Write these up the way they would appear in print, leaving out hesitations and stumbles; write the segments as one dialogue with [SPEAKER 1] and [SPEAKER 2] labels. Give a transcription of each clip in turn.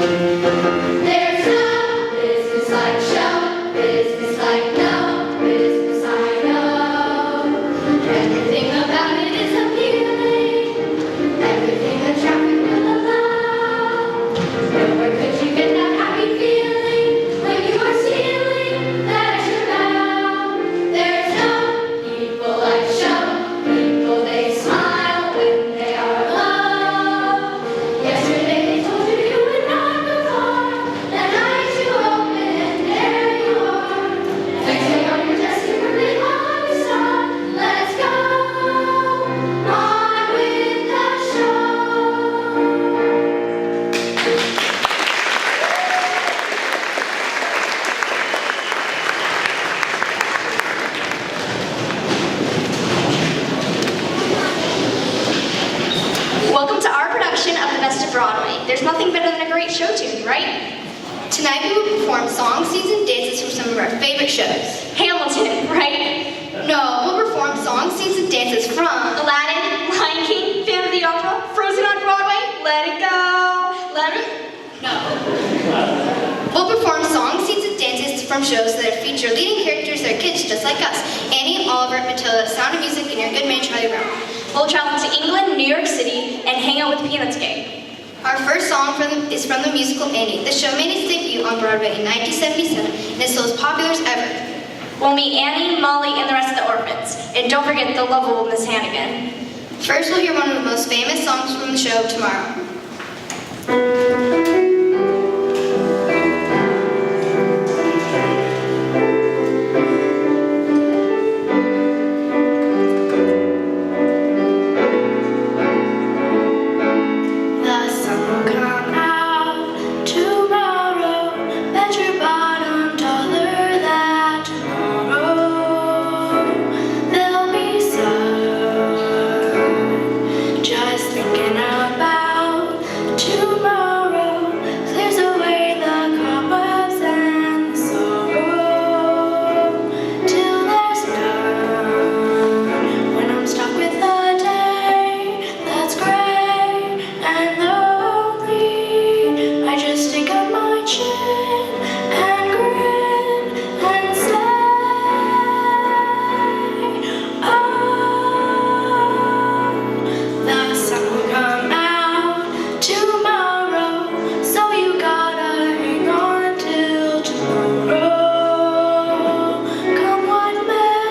[SPEAKER 1] There's no business like show, business like no business I know. Everything about it is appealing, everything the traffic will allow. Nowhere could you get that happy feeling when you are stealing that extra bow. There's no people like show, people they smile when they are low. Yesterday they told you you would not go far, that night you open and there you are. Next day on your desk you really want to start. Let's go on with the show.
[SPEAKER 2] Welcome to our production of The Best of Broadway. There's nothing better than a great show tune, right? Tonight we will perform songs, scenes, and dances from some of our favorite shows. Hamilton, right? No, we'll perform songs, scenes, and dances from Aladdin, Lion King, Phantom of the Opera, Frozen on Broadway, Let It Go, Let It... No. We'll perform songs, scenes, and dances from shows that feature leading characters that are kids just like us. Annie, Oliver, Matilda, Sound of Music, and Your Good Man, Charlie Brown. We'll travel to England, New York City, and hang out with the Peanuts gang. Our first song is from the musical Annie. The show made its debut on Broadway in 1977 and is still as popular as ever. We'll meet Annie, Molly, and the rest of the orphans. And don't forget the lovable Miss Hannigan. First, we'll hear one of the most famous songs from the show, Tomorrow.
[SPEAKER 1] The sun will come out tomorrow. Bet your bottom dollar that tomorrow there'll be sun. Just thinking about tomorrow clears away the cobwebs and the sorrow till there's none. When I'm stuck with a day that's gray and lonely, I just stick up my chin and grin and say, oh, the sun will come out tomorrow, so you gotta hang on till tomorrow. Come what may,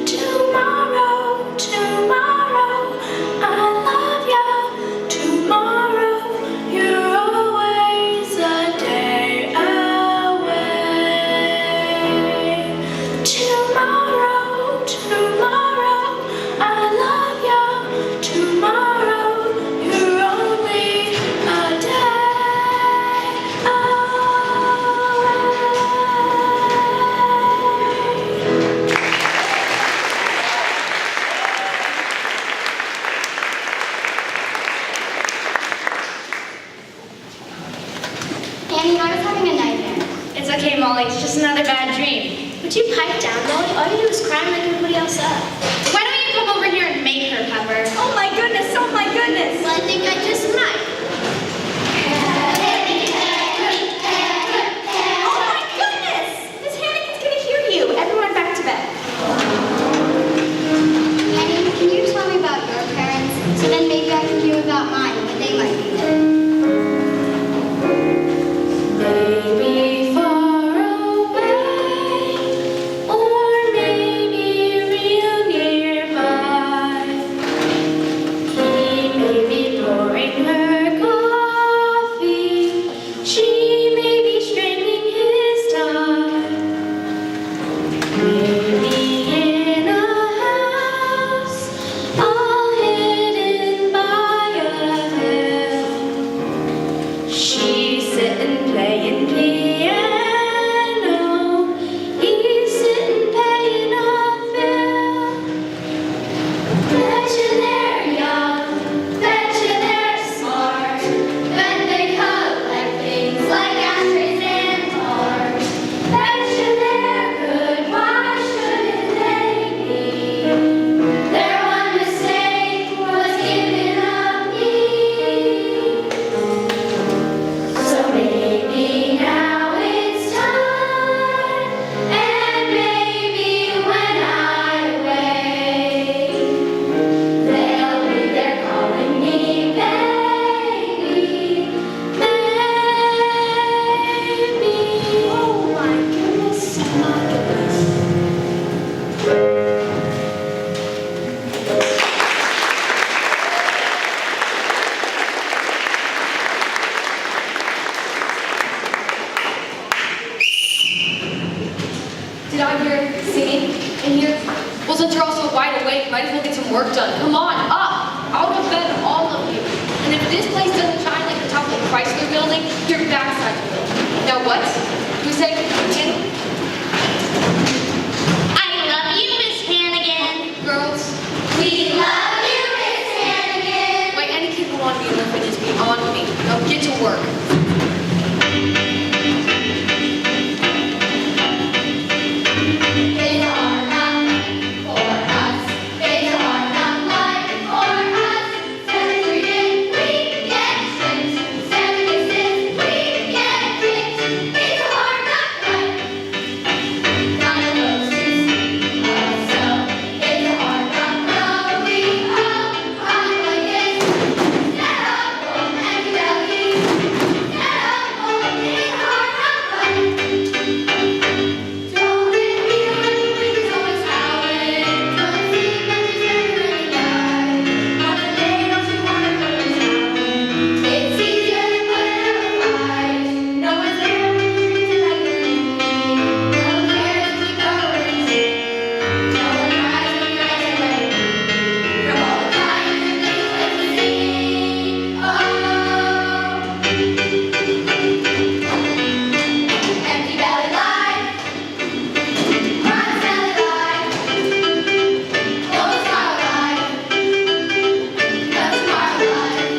[SPEAKER 1] tomorrow, tomorrow, I love ya. Tomorrow, you're always a day away. Tomorrow, tomorrow, I love ya. Tomorrow, you're only a day away.
[SPEAKER 2] Annie, I was having a nightmare. It's okay, Molly. It's just another bad dream. Would you pipe down, Molly? All you do is cry like everybody else does. Why don't you come over here and make her cover? Oh my goodness! Oh my goodness! Well, I think I just might. Oh my goodness! Miss Hannigan's gonna hear you. Everyone back to bed. Annie, can you tell me about your parents? So then maybe I can hear about mine, what they might be doing.
[SPEAKER 1] Maybe far away, or maybe real nearby. He may be pouring her coffee, she may be straightening his tie. Maybe in a house all hidden by a hill.
[SPEAKER 3] work done. Come on, up! Out of bed, all of you. And if this place doesn't shine like the top of the Chrysler building, your backside will. Now what? You say,
[SPEAKER 2] I love you, Miss Hannigan.
[SPEAKER 3] girls?
[SPEAKER 1] We love you, Miss Hannigan.
[SPEAKER 3] Wait, any kid who wants to be an orphan is beyond me. Now get to work.
[SPEAKER 1] It's a hard knock for us. It's a hard knock life for us. 7 reading, we get tricked. 7 kisses, we get kicked. It's a hard knock life. Not a hostess, so it's a hard knock road we all cry like this. Set up for empty bellies. Set up for it's a hard knock life. Don't let me when the wind is always howling. Don't see mentions never really die. On the day don't you wanna go to town? It's easier than putting up a fight. No one's there when you're into like a dream. No one cares if you go or you sing. No one cries when your eyes are wet. From all the crying and things that we see. Oh. Empty belly life. Run, sell it life. Close our life. That's our life.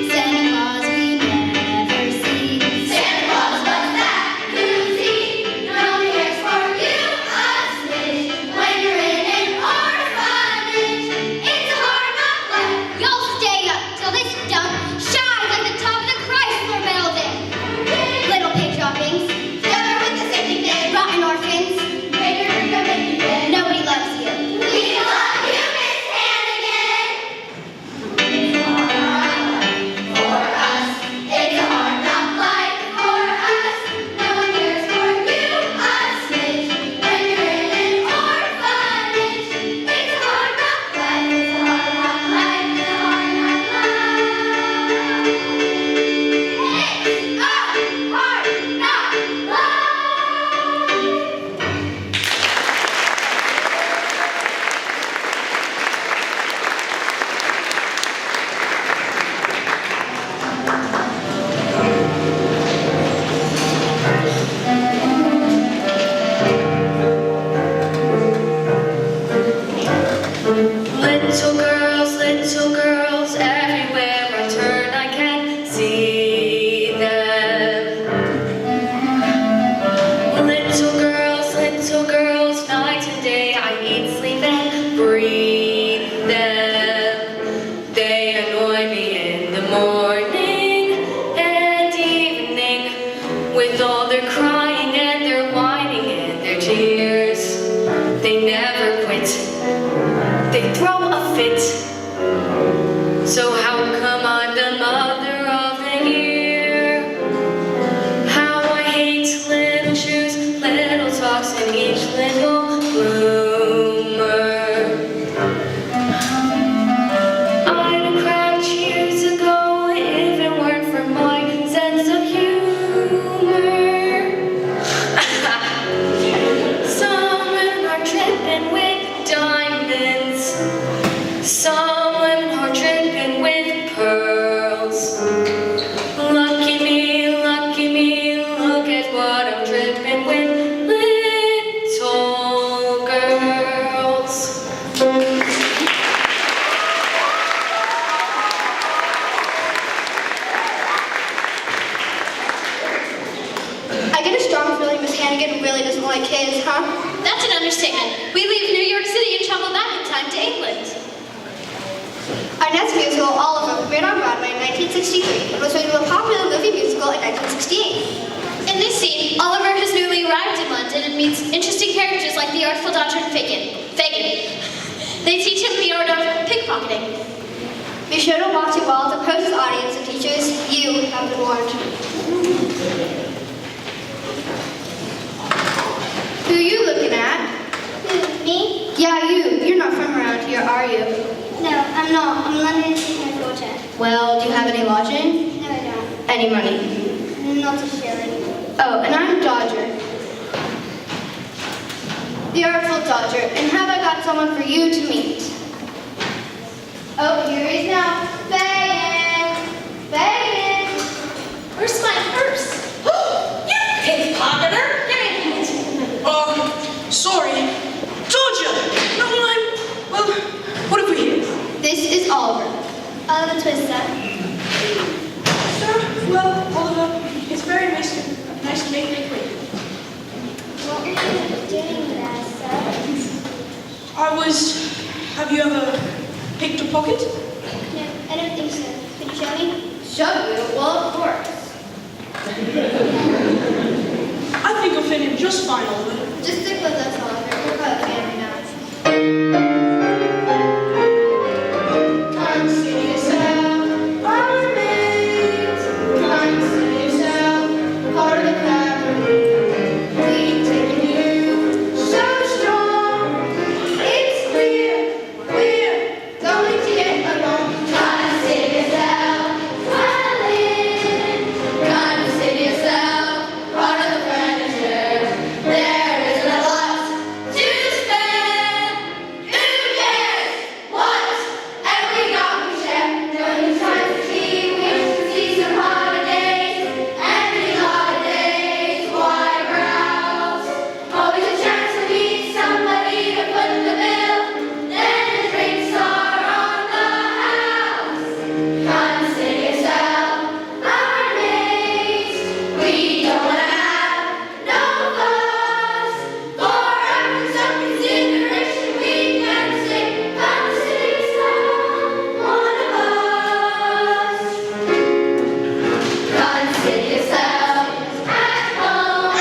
[SPEAKER 1] Santa Claus we never see. Santa Claus, what's that? Who's he? No one cares for you, a snitch. When you're in an orphanage, it's a hard knock life.
[SPEAKER 2] You'll stay up till this dump shines like the top of the Chrysler building. Little pig droppings,
[SPEAKER 1] Together with the safety net.
[SPEAKER 2] rotten orphans.
[SPEAKER 1] Bigger, bigger, making bed.
[SPEAKER 2] Nobody loves you.
[SPEAKER 1] We love you, Miss Hannigan. It's a hard knock for us. It's a hard knock life for us. No one cares for you, a snitch. When you're in an orphanage, it's a hard knock life. It's a hard knock life. It's a hard knock life. It's a hard knock life.
[SPEAKER 3] Little girls, everywhere I turn I can see them. Little girls, night and day I eat, sleep and breathe them. They annoy me in the morning and evening with all their crying and their whining and their tears. They never quit. They throw a fit. So how come I'm the mother of the year? How I hate little shoes, little socks, and each little bloomer. I'd have crouched years ago if it weren't for my sense of humor. Some women are tripping with diamonds. Some women are dripping with pearls. Lucky me, look at what I'm dripping with, little girls.
[SPEAKER 2] I get a strong feeling Miss Hannigan really doesn't like kids, huh?
[SPEAKER 4] That's an understatement. We leave New York City and travel back in time to England.
[SPEAKER 2] Our next musical, Oliver, premiered on Broadway in 1963 and was made into a popular movie musical in 1968.
[SPEAKER 4] In this scene, Oliver has newly arrived in London and meets interesting characters like the artful doctor Fagin. They teach him the art of pickpocketing.
[SPEAKER 2] Be sure to watch it well to approach his audience and teachers. You have been warned. Who are you looking at?
[SPEAKER 5] Who, me?
[SPEAKER 2] Yeah, you. You're not from around here, are you?
[SPEAKER 5] No, I'm not. I'm London City, Georgia.
[SPEAKER 2] Well, do you have any lodging?
[SPEAKER 5] No, I don't.
[SPEAKER 2] Any money?
[SPEAKER 5] Not a shilling.
[SPEAKER 2] Oh, and I'm Dodger.
[SPEAKER 4] the Artful Dodger, and have I got someone for you to meet? Oh, here he is now. Fagin! Fagin!
[SPEAKER 3] Where's my purse? You pickpocketer!
[SPEAKER 6] Sorry. Georgia! No, well, what have we here?
[SPEAKER 4] This is Oliver.
[SPEAKER 5] Oliver Twister.
[SPEAKER 6] Sir, well, Oliver, it's very nice to make you acquainted.
[SPEAKER 5] What were you doing there, sir?
[SPEAKER 6] Have you ever picked a pocket?
[SPEAKER 5] No, I don't think so. Could you show me?
[SPEAKER 4] Show you? Well, of course.
[SPEAKER 6] I think I'll fit in just fine, Oliver.
[SPEAKER 4] Just stick with us, Oliver. We're both family now. Consider yourself our mates. Consider yourself part of the family. We've taken you so strong. It's clear we're going to get along. Consider yourself well in. Consider yourself part of the furniture. There isn't a lot to spend. Who cares what? Every got we share. Don't you try to see, we see some holidays. And these holidays, why browse? Always a chance to meet somebody to foot the bill. Then the drinks are on the house. Consider yourself our mates. We don't want to have no fuss. For after some consideration, we can say, consider yourself one of us. Consider yourself at home.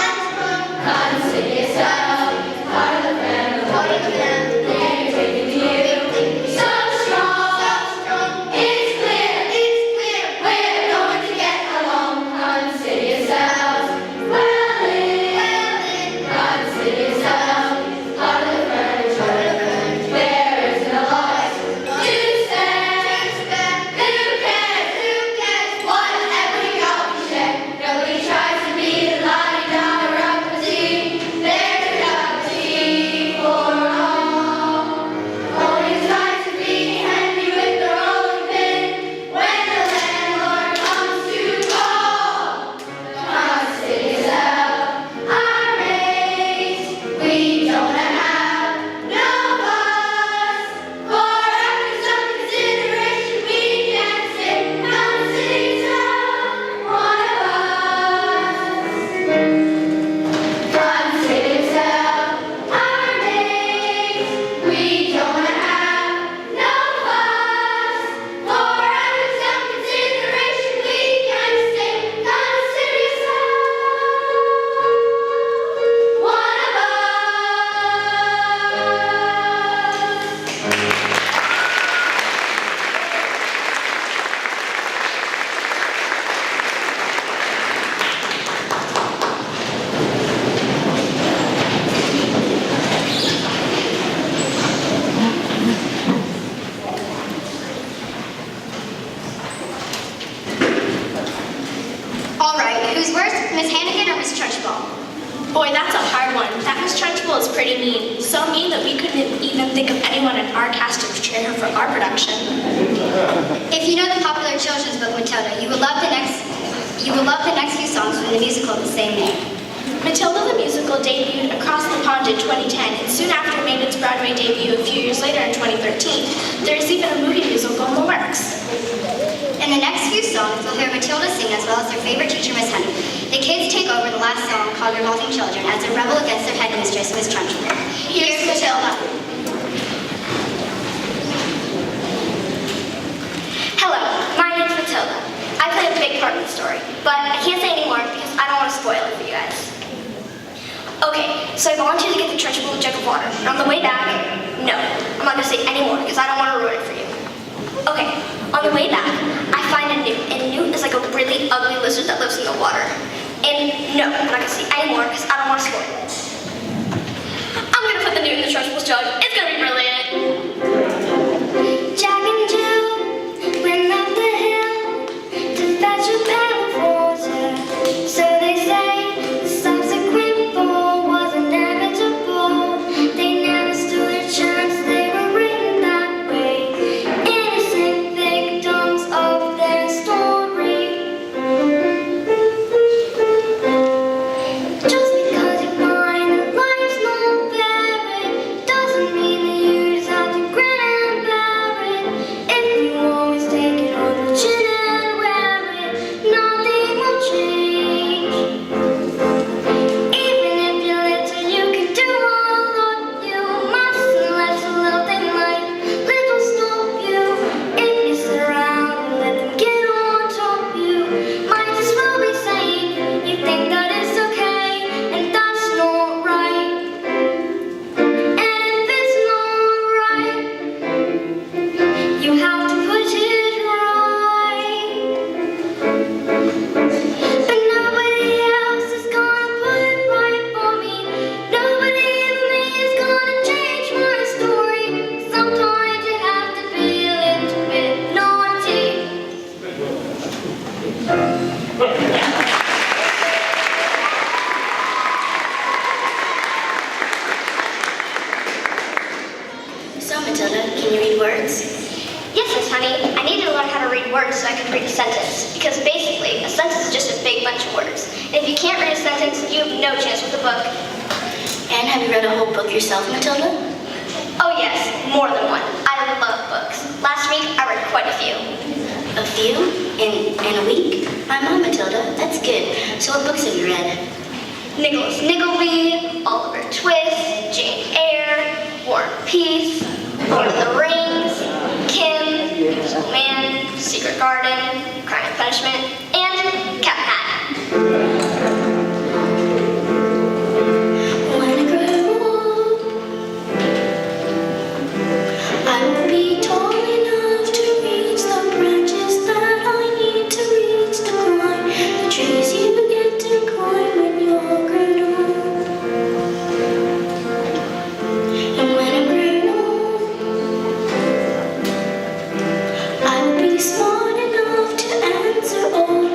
[SPEAKER 4] Consider yourself part of the family. They're taking you so strong. It's clear we're going to get along. Consider yourself well in. Consider yourself part of the furniture. There isn't a lot to spend. Who cares whatever we got we share. Nobody tries to be the la-di-da cup of tea. There's a cup of tea for all. Always tries to be handy with the rolling pin when the landlord comes to call. Consider yourself our mates. We don't have no fuss. For after some consideration, we can say, consider yourself one of us. Consider yourself our mates. We don't have no fuss. For after some consideration, we can say, consider yourself one of us.
[SPEAKER 2] All right, who's worse, Miss Hannigan or Miss Trunchbull?
[SPEAKER 3] Boy, that's a hard one. That Miss Trunchbull is pretty mean. So mean that we couldn't even think of anyone in our cast to portray her for our production.
[SPEAKER 2] If you know the popular children's book Matilda, you will love the next few songs from the musical of the same name.
[SPEAKER 3] Matilda the musical debuted across the pond in 2010 and soon after made its Broadway debut a few years later in 2013. There is even a movie musical in the works.
[SPEAKER 2] In the next few songs, we'll hear Matilda sing as well as their favorite teacher, Miss Honey. The kids take over the last song called Revolting Children as they rebel against their headmistress, Miss Trunchbull. Here's Matilda.
[SPEAKER 7] Hello, my name's Matilda. I play a big part in the story, but I can't say any more because I don't want to spoil it for you guys. Okay, so I volunteered to get the Trunchbull a jug of water, and on the way back, no, I'm not going to say any more because I don't want to ruin it for you. Okay, on the way back, I find a newt, and newt is like a really ugly lizard that lives in the water. And no, I'm not going to say any more because I don't want to spoil it. I'm going to put the newt in the Trunchbull's jug. It's going to be brilliant. Jack and Jill went up the hill to fetch a pail of water. So they say the subsequent fall was inevitable. Yes, Miss Honey. I needed to learn how to read words so I could read a sentence. Because basically, a sentence is just a big bunch of words. And if you can't read a sentence, you have no chance with a book.
[SPEAKER 4] And have you read a whole book yourself, Matilda?
[SPEAKER 7] Oh yes, more than one. I love books. Last week, I read quite a few.
[SPEAKER 4] A few? In a week? My mom, Matilda. That's good. So what books have you read?
[SPEAKER 7] Nicholas Nickleby, Oliver Twist, Jane Eyre, War and Peace, Lord of the Rings, Kim, Invisible Man, Secret Garden, Crime and Punishment, and Cat in the Hat.
[SPEAKER 4] When I grow up, I will be tall enough to reach the branches that I need to reach to climb the trees you get to climb when you're grown up. And when I'm grown up, I will be smart enough to answer all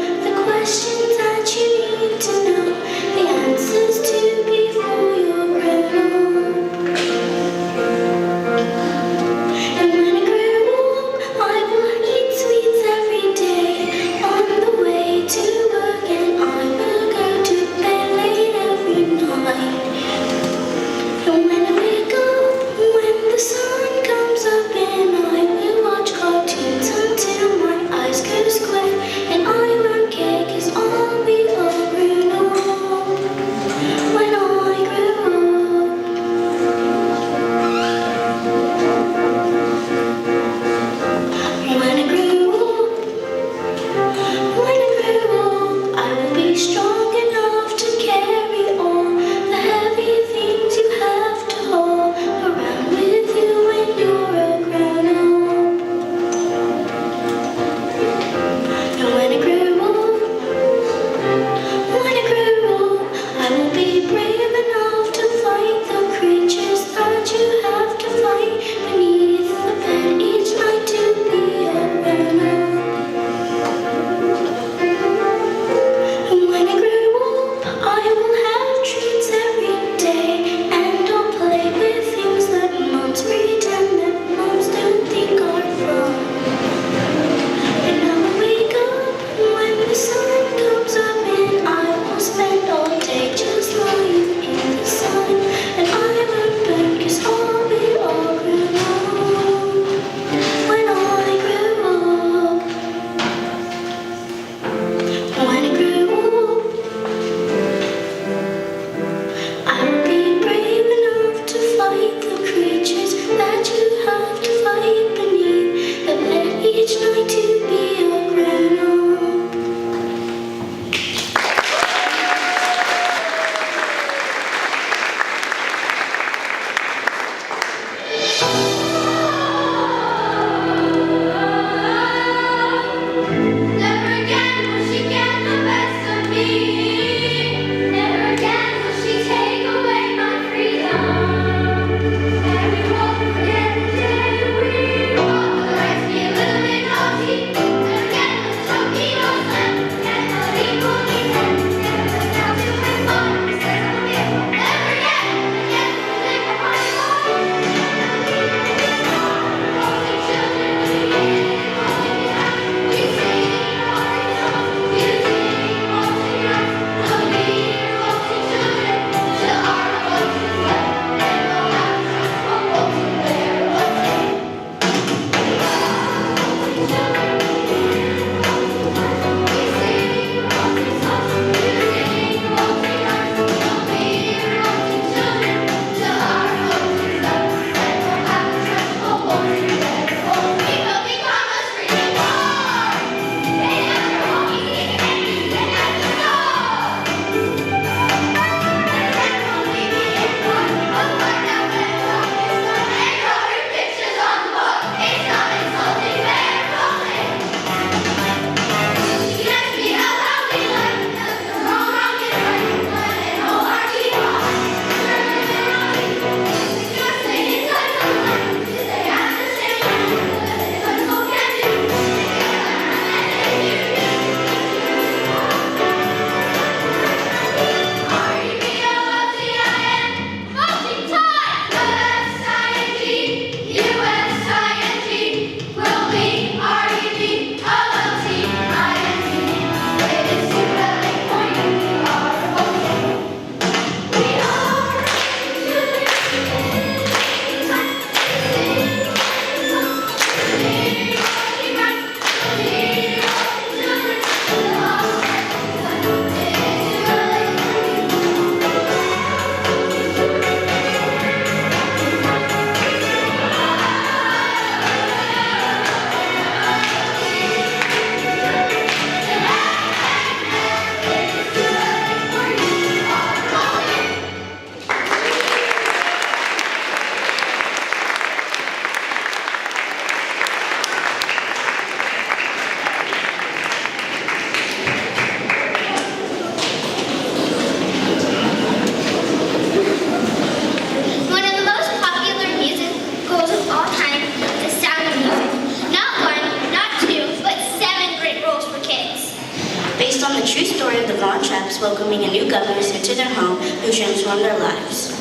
[SPEAKER 7] true story of the Von Trapps welcoming a new governess into their home who transformed their lives.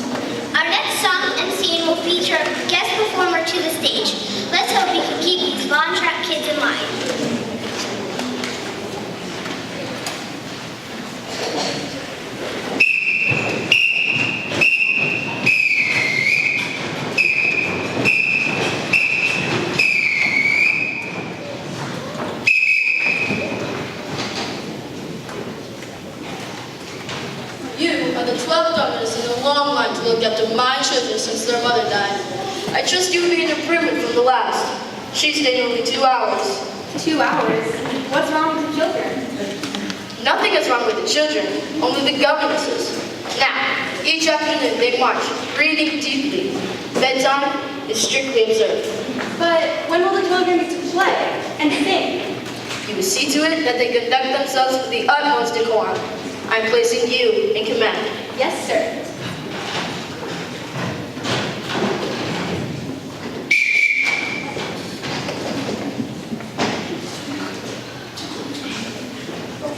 [SPEAKER 5] Our next song and scene will feature a guest performer to the stage. Let's hope we can keep these Von Trapp kids in line.
[SPEAKER 8] You are the 12th governess in a long line to look after my children since their mother died. I trust you will be an improvement from the last. She stayed only 2 hours.
[SPEAKER 6] 2 hours? What's wrong with the children?
[SPEAKER 8] Nothing is wrong with the children, only the governesses. Now, each afternoon they march, breathing deeply. Bedtime is strictly observed.
[SPEAKER 6] But when will the children get to play and sing?
[SPEAKER 8] You will see to it that they conduct themselves with the utmost decorum. I'm placing you in command.
[SPEAKER 6] Yes, sir.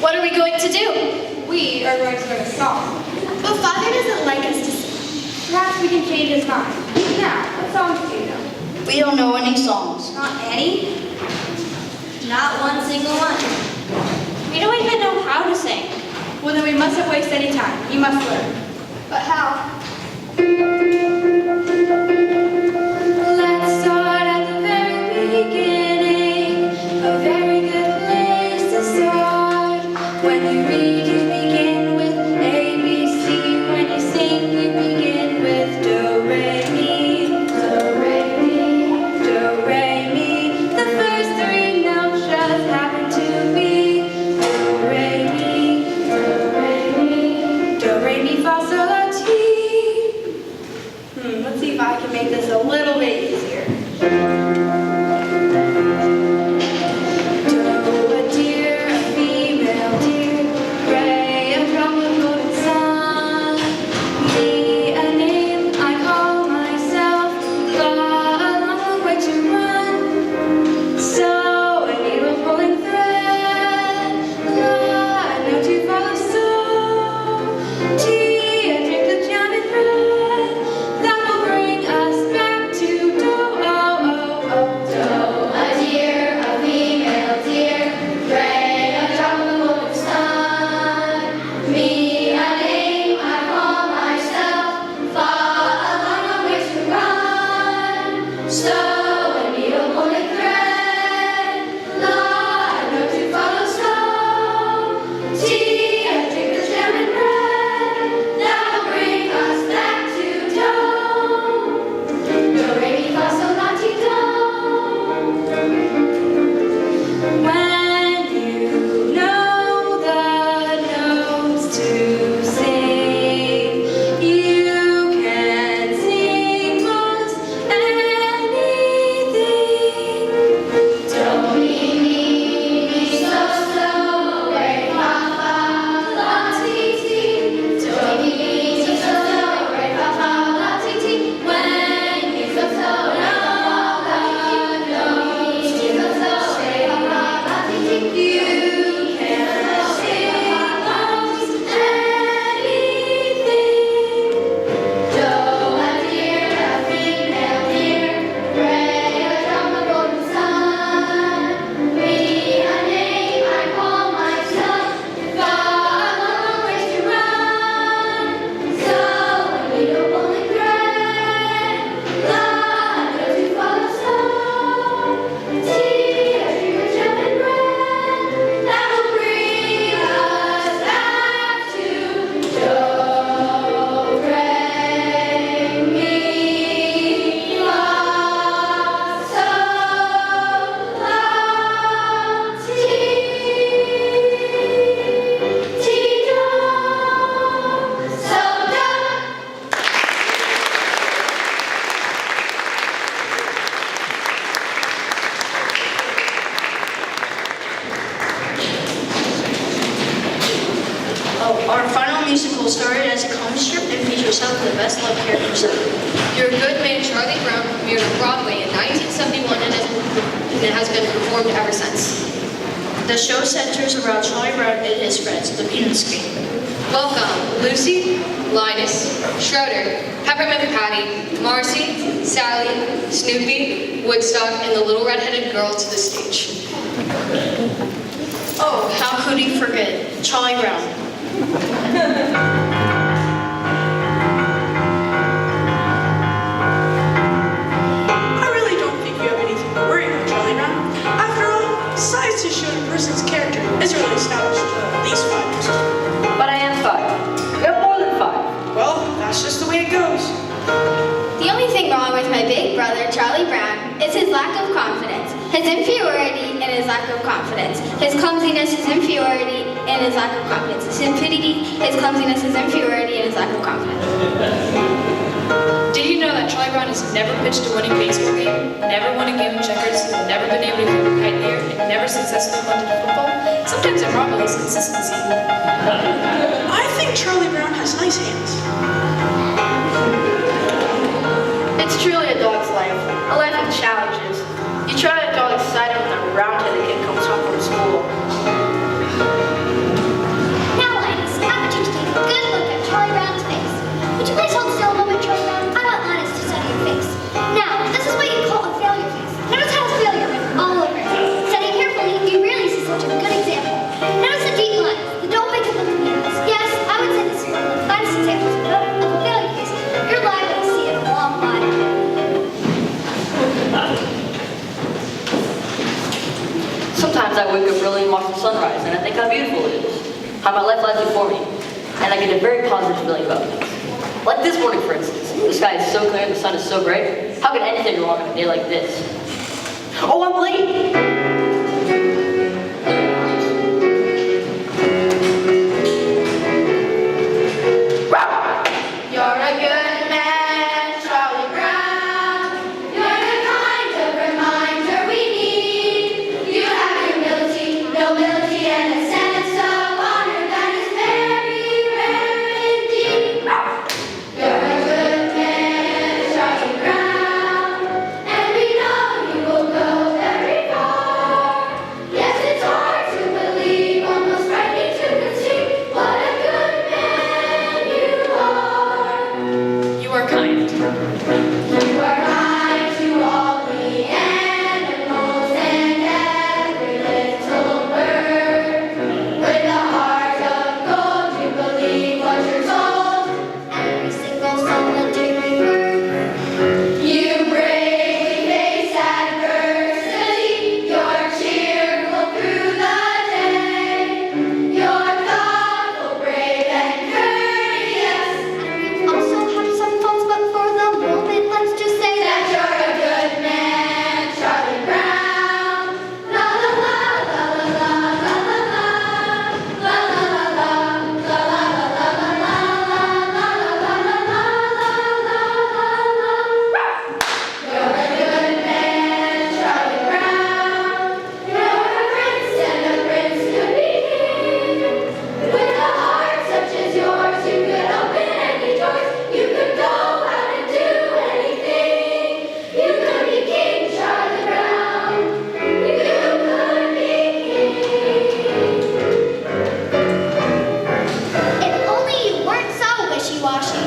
[SPEAKER 2] What are we going to do?
[SPEAKER 6] We are going to learn a song.
[SPEAKER 2] But Father doesn't like us to sing.
[SPEAKER 6] Perhaps we can change his mind. Now, what songs do you know?
[SPEAKER 9] We don't know any songs.
[SPEAKER 6] Not any?
[SPEAKER 5] Not one single one.
[SPEAKER 6] We don't even know how to sing. Well, then we mustn't waste any time. You must learn. But how? Let's start at the very beginning. A very good place to start. When you read, you begin with A, B, C. When you sing, you begin with Do, Re, Mi. Do, Re, Mi. Do, Re, Mi. The first 3 notes just happen to be Do, Re, Mi. Do, Re, Mi. Do, Re, Mi, Fa, Sol, La, Ti. Let's see if I can make this a little bit easier. Do, a deer, a female deer. Re, a drum of golden sun. Mi, a name I call myself. Fa, a long way to run. So, a needle pulling thread. La, a note to follow. So, Ti, a drink of jam and bread. That will bring us back to Do, oh, oh, oh.
[SPEAKER 1] Do, a deer, a female deer. Re, a drop of the golden sun. Me, a name I call myself. Fa, a long way to run. So, a needle pulling thread. La, a note to follow slow. Tea, a drink of jam and bread. That will bring us back to Do. Do, re, mi, fa, sol, la, ti, do.
[SPEAKER 6] When you know the notes to sing, you can sing most anything.
[SPEAKER 1] Do, mi, mi, so, so, re, fa, fa, la, ti, ti. Do, mi, so, so, re, fa, fa, la, ti, ti. When you so, so, know the notes, so, so, re, fa, fa, la, ti, ti. You can sing most anything. Do, a deer, a female deer. Re, a drum of golden sun. Me, a name I call myself. Fa, a long way to run. So, a needle pulling thread. La, a note to follow slow. Tea, a drink of jam and bread. That will bring us back to Do, re, mi, fa, sol, la, ti, do. So, do.
[SPEAKER 9] Oh, our final musical started as a comic strip and features some of the best loved characters ever.
[SPEAKER 8] Your Good Man Charlie Brown premiered on Broadway in 1971 and it has been performed ever since.
[SPEAKER 9] The show centers around Charlie Brown and his friends, the Peanuts gang.
[SPEAKER 3] Welcome, Lucy, Linus, Schroeder, Peppermint Patty, Marcy, Sally, Snoopy, Woodstock, and the little red-headed girl to the stage.
[SPEAKER 9] Oh, how could he forget Charlie Brown?
[SPEAKER 10] I really don't think you have anything to worry about, Charlie Brown. After all, size to show a person's character is really established at least 5 years old.
[SPEAKER 11] But I am 5. You have more than 5.
[SPEAKER 10] Well, that's just the way it goes.
[SPEAKER 2] The only thing wrong with my big brother, Charlie Brown, is his lack of confidence, his inferiority, and his lack of confidence, his clumsiness, his inferiority, and his lack of confidence, his stupidity, his clumsiness, his inferiority, and his lack of confidence.
[SPEAKER 3] Did you know that Charlie Brown has never pitched a winning baseball game, never won a game of checkers, never been able to keep a kite in the air, and never successfully punted a football? Sometimes I'm wrong with his consistency.
[SPEAKER 10] I think Charlie Brown has nice hands.
[SPEAKER 8] It's truly a dog's life, a life of challenges. You try a dog excited when a round-headed kid comes home from school.
[SPEAKER 5] Now, Linus, I want you to take a good look at Charlie Brown's face. Would you please hold still a moment, Charlie Brown? I want Linus to study your face. Now, this is what you call a failure face. Notice how it's failure written all over it. Study carefully, you really see such a good example. Notice the deep lines, the don't make it look meaningless. Yes, I would say this is one of the finest examples of a failure face you're liable to see in a long while.
[SPEAKER 11] Sometimes I wake up early and watch the sunrise, and I think how beautiful it is. How my life lies before me. And I get a very positive feeling about things. Like this morning, for instance. The sky is so clear, the sun is so bright. How could anything go wrong on a day like this? Oh, I'm late!
[SPEAKER 1] You're a good man, Charlie Brown. You're the kind of reminder we need. You have humility, nobility, and a sense of honor that is very rare indeed. You're a good man, Charlie Brown, and we know you will go very far. Yes, it's hard to believe, almost frightening to conceive what a good man you are.
[SPEAKER 3] You are kind.
[SPEAKER 1] You are kind to all the animals and every little bird. With a heart of gold, you believe what you're told.
[SPEAKER 5] Every single solitary word.
[SPEAKER 1] You bravely face adversity. You're cheerful through the day. You're thoughtful, brave, and courteous.
[SPEAKER 5] We also have some faults, but for the moment, let's just say
[SPEAKER 1] That you're a good man, Charlie Brown. La la la la la la la la la la la la You're a good man, Charlie Brown. You're a prince, and a prince could be king. With a heart such as yours, you could open any doors. You could go out and do anything. You could be King Charlie Brown. You could be king.
[SPEAKER 5] if only you weren't so wishy-washy.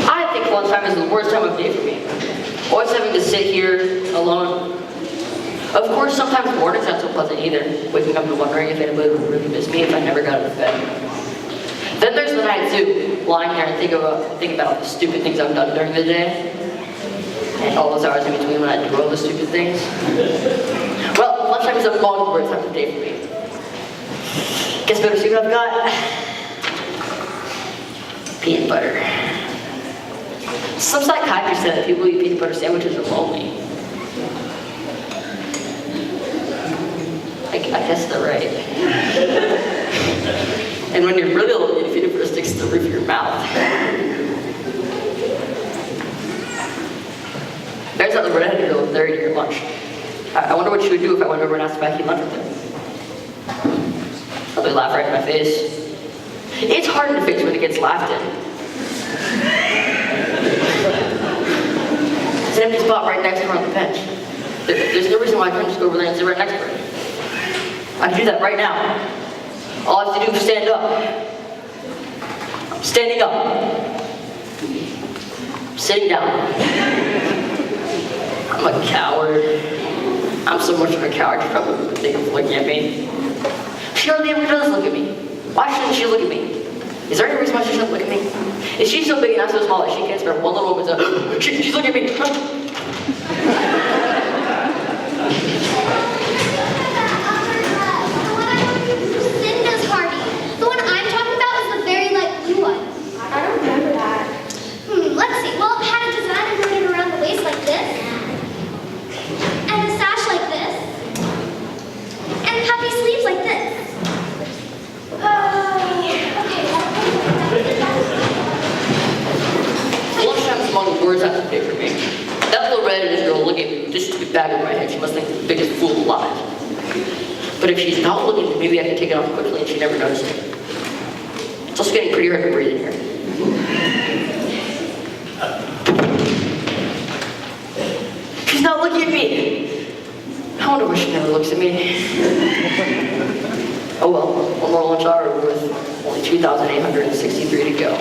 [SPEAKER 11] I think lunchtime is the worst time of day for me. Always having to sit here alone. Of course, sometimes mornings aren't so pleasant either. Waking up and wondering if anybody would really miss me if I never got out of bed. Then there's the night too, lying there and think about all the stupid things I've done during the day. And all those hours in between when I do all the stupid things. Well, lunchtime is a long worst time of day for me. Guess better see what I've got. Peanut butter. Some psychiatrist said that people who eat peanut butter sandwiches are lonely. I guess they're right. And when you're really lonely, the peanut butter sticks to the roof of your mouth. There's that little redheaded girl there eating your lunch. I wonder what she would do if I went over and asked if I could eat lunch with her. Probably laugh right in my face. It's hard to fix when it gets laughed at. It's an empty spot right next to her on the bench. There's no reason why I couldn't just go over there and sit right next to her. I can do that right now. All I have to do is stand up. I'm standing up. I'm sitting down. I'm a coward. I'm so much of a coward, she probably wouldn't think of looking at me. She hardly ever does look at me. Why shouldn't she look at me? Is there any reason why she shouldn't look at me? Is she so big and I'm so small that she can't spare one little woman's she's looking at me.
[SPEAKER 5] Cinda's party. The one I'm talking about is the very light blue one.
[SPEAKER 7] I don't remember that.
[SPEAKER 5] Let's see. Well, it had a design embroidered around the waist like this, and a sash like this, and puffy sleeves like this.
[SPEAKER 11] Lunchtime's among the words I have to pay for me. That little redheaded girl looking at me with this stupid bag over my head. She must think I'm the biggest fool alive. But if she's not looking, then maybe I can take it off quickly and she never noticed it. It's also getting pretty hard to breathe in here. She's not looking at me. I wonder why she never looks at me. Oh well, one more lunch hour with only 2,863 to go.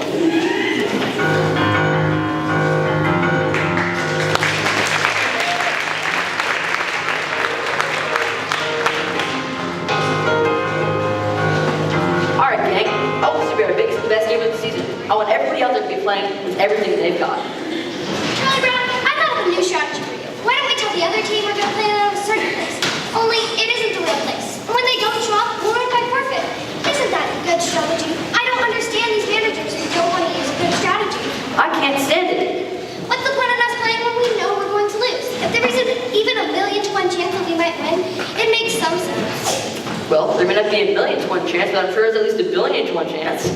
[SPEAKER 11] Alright gang, I want this to be our biggest and best game of the season. I want everybody out there to be playing with everything they've got.
[SPEAKER 5] Charlie Brown, I thought of a new strategy for you. Why don't we tell the other team we're going to play out of a certain place? Only it isn't the real place. And when they don't show up, we'll win by forfeit. Isn't that a good strategy? I don't understand these managers who don't want to use a good strategy.
[SPEAKER 11] I can't stand it.
[SPEAKER 5] What's the point of us playing when we know we're going to lose? If there isn't even a 1,000,000 to 1 chance that we might win, it makes some sense.
[SPEAKER 11] Well, there may not be a 1,000,000 to 1 chance, but I'm sure there's at least a 1,000,000,000 to 1 chance.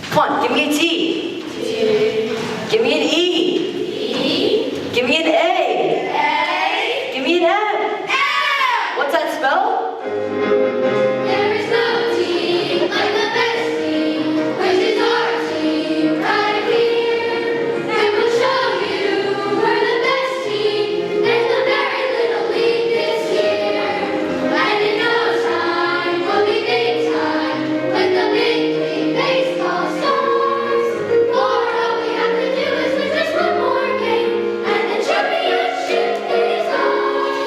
[SPEAKER 11] Come on, give me a T. Give me an E. Give me an A. Give me an M. What's that spell?
[SPEAKER 1] There is no team like the best team, which is our team right here. And we'll show you we're the best team in the very little league this year. And in no time we'll be big time with the big league baseball stars. For all we have to do is win just one more game, and the championship is ours.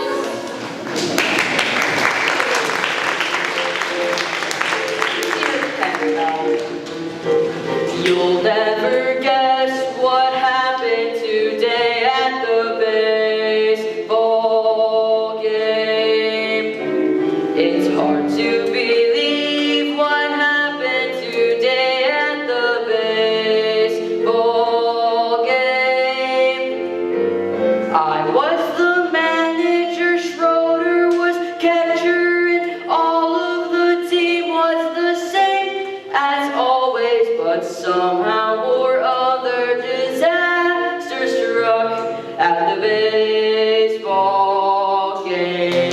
[SPEAKER 11] You'll never guess what happened today at the baseball game. It's hard to believe what happened today at the baseball game. I was the manager, Schroeder was catcher, and all of the team was the same as always, but somehow or other disaster struck at the baseball game.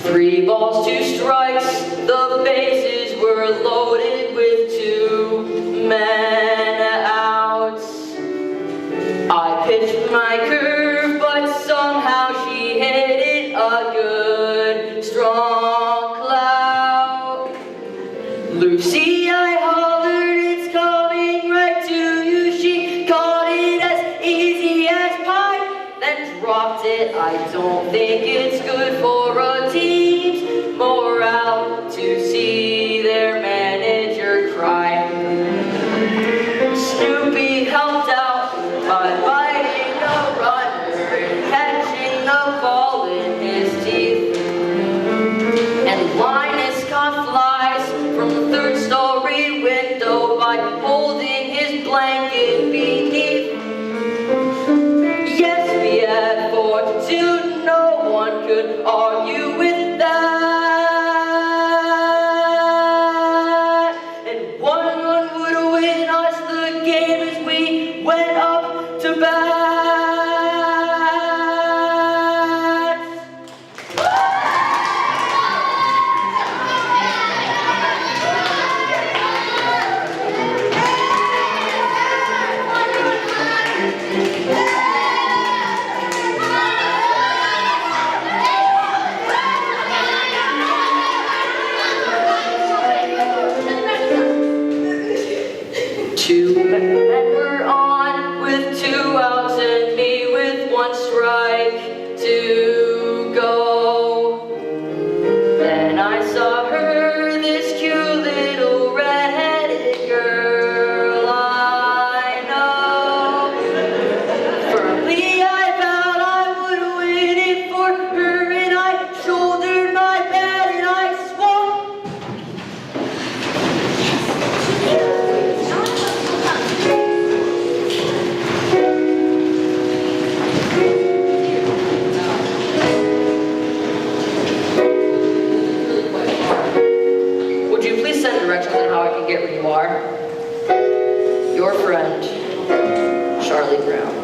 [SPEAKER 11] Three balls, two strikes, the bases were loaded with 2 men outs. I pitched my curve, but somehow she hit it a good, strong cloud. Lucy, I hollered, it's coming right to you. She caught it as easy as pie, then dropped it. I don't think it's good for a team's morale to see their manager cry. Snoopy helped out by biting a runner and catching the ball in his teeth. And Linus caught flies from the 3rd-story window by holding his blanket beneath. could argue with that. And one would win us the game as we went up to bat. Two men were on with 2 outs and me with 1 strike to go. Then I saw her, this cute little red-headed girl I know. Firmly I vowed I would win it for her, and I shouldered my bat and I swung. Would you please send directions on how I can get where you are? Your friend, Charlie Brown.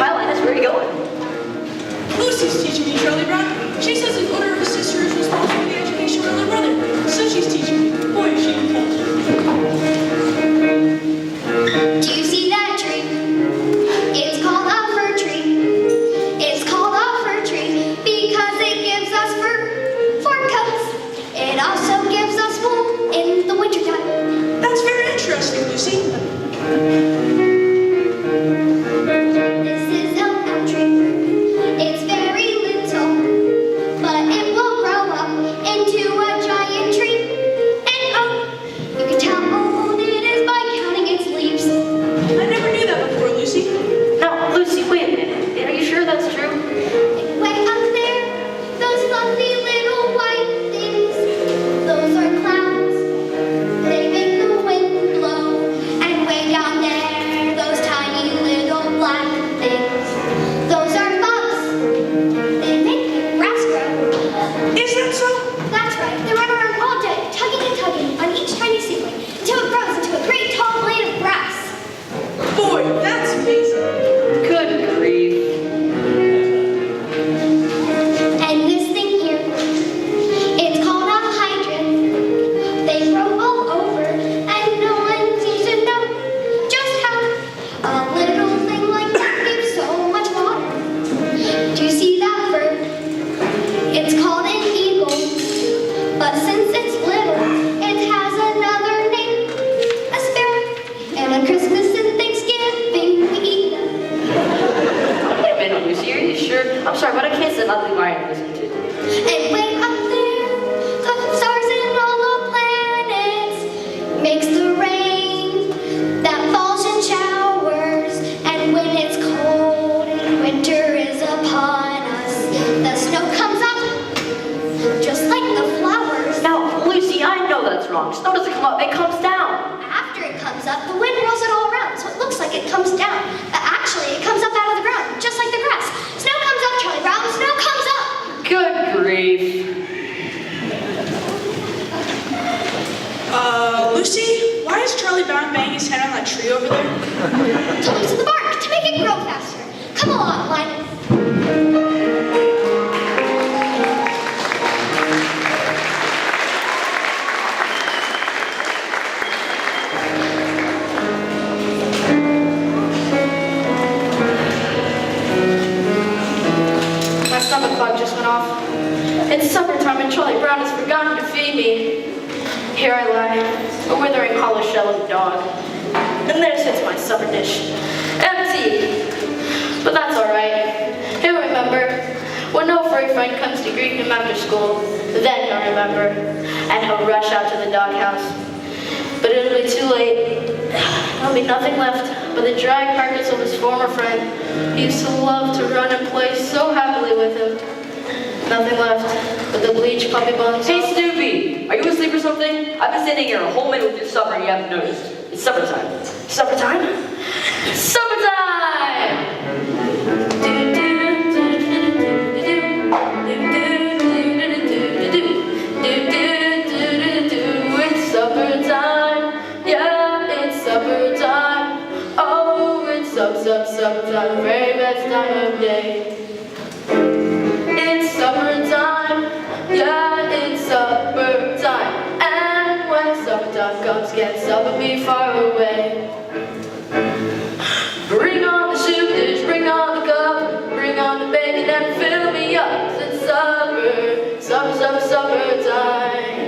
[SPEAKER 11] Hi, Linus, where are you going?
[SPEAKER 10] Lucy's teaching me, Charlie Brown. She says in order her sister is responsible for the education of her brother. So she's teaching me. Boy, is she intelligent.
[SPEAKER 5] Do you see that tree? It's called a fir tree. It's called a fir tree because it gives us fur for coats. It also gives us wool in the wintertime.
[SPEAKER 10] That's very interesting, Lucy.
[SPEAKER 5] This is a elm tree. It's very little, but it will grow up into a giant tree. And oh, you can tell how old it is by counting its leaves.
[SPEAKER 10] I never knew that before, Lucy.
[SPEAKER 11] Now, Lucy, wait a minute. Are you sure that's true?
[SPEAKER 5] Way up there, those fluffy little white things, those are clouds. They make the wind blow. And way down there, those tiny little black things, those are bugs. They make the grass grow.
[SPEAKER 10] Is that so?
[SPEAKER 5] That's right, they run around all day, tugging and tugging on each tiny seedling until it grows into a great tall blade of grass.
[SPEAKER 10] Boy, that's amazing.
[SPEAKER 11] Good grief.
[SPEAKER 5] And this thing here, it's called a hydrant. They grow all over, and no one seems to know just how a little thing like that gives so much water. Do you see that bird? It's called an eagle, but since it's little, it has another name, a sparrow. And on Christmas and Thanksgiving, we eat them.
[SPEAKER 11] Wait a minute, Lucy, are you sure? I'm sorry, but I can't sit nothing by and listen to it.
[SPEAKER 5] And way up there, the stars and all the planets makes the rain that falls in showers. And when it's cold and winter is upon us, the snow comes up just like the flowers.
[SPEAKER 11] Now, Lucy, I know that's wrong. Snow doesn't come up, it comes down.
[SPEAKER 5] After it comes up, the wind rolls it all around, so it looks like it comes down. But actually, it comes up out of the ground, just like the grass. Snow comes up, Charlie Brown, snow comes up.
[SPEAKER 11] Good grief.
[SPEAKER 10] Lucy, why is Charlie Brown banging his head on that tree over there?
[SPEAKER 5] To loosen the bark, to make it grow faster. Come along, Linus.
[SPEAKER 8] My stomach bug just went off. It's supper time and Charlie Brown has forgotten to feed me. Here I lie, a withering hollow shell of a dog. And there sits my supper dish, empty. But that's all right. He'll remember. When no furry friend comes to greet him after school, then he'll remember, and he'll rush out to the doghouse. But but it'll be too late. There'll be nothing left but the dry carcass of his former friend. He used to love to run and play so happily with him. Nothing left but the bleached puppy bones.
[SPEAKER 11] Hey, Snoopy! Are you asleep or something? I've been sitting here a whole minute with your supper and you haven't noticed. It's supper time.
[SPEAKER 8] Supper time? Supper time! It's supper time. Yeah, it's supper time. Oh, it's supper time. The very best time of day. It's supper time. Yeah, it's supper time. And when supper time comes, can supper be far away? Bring on the soup dish, bring on the cup, bring on the bacon and fill me up. 'Cause it's supper time.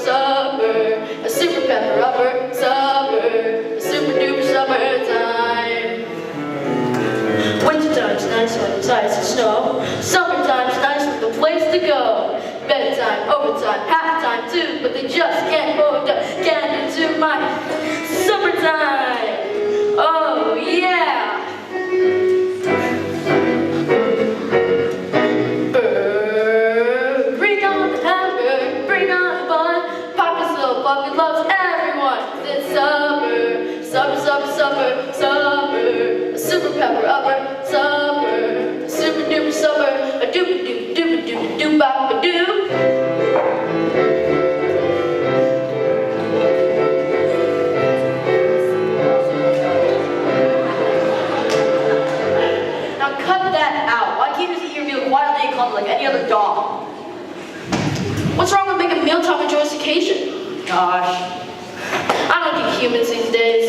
[SPEAKER 8] Supper, a super pepper upper, supper, a super duper supper time. Wintertime's nice when it's ice and snow. Summertime's nice with a place to go. Bedtime, overtime, halftime too, but they just can't hold up candle to my summertime. Oh yeah. Puppy loves everyone. It's supper, a super pepper upper, supper, a super duper supper, a doopa doop doopa doopa doop bop a doo.
[SPEAKER 11] Now cut that out. Why can't you just eat your meal quietly and calm like any other dog?
[SPEAKER 8] What's wrong with making mealtime a joyous occasion?
[SPEAKER 11] Gosh.
[SPEAKER 8] I don't get humans these days.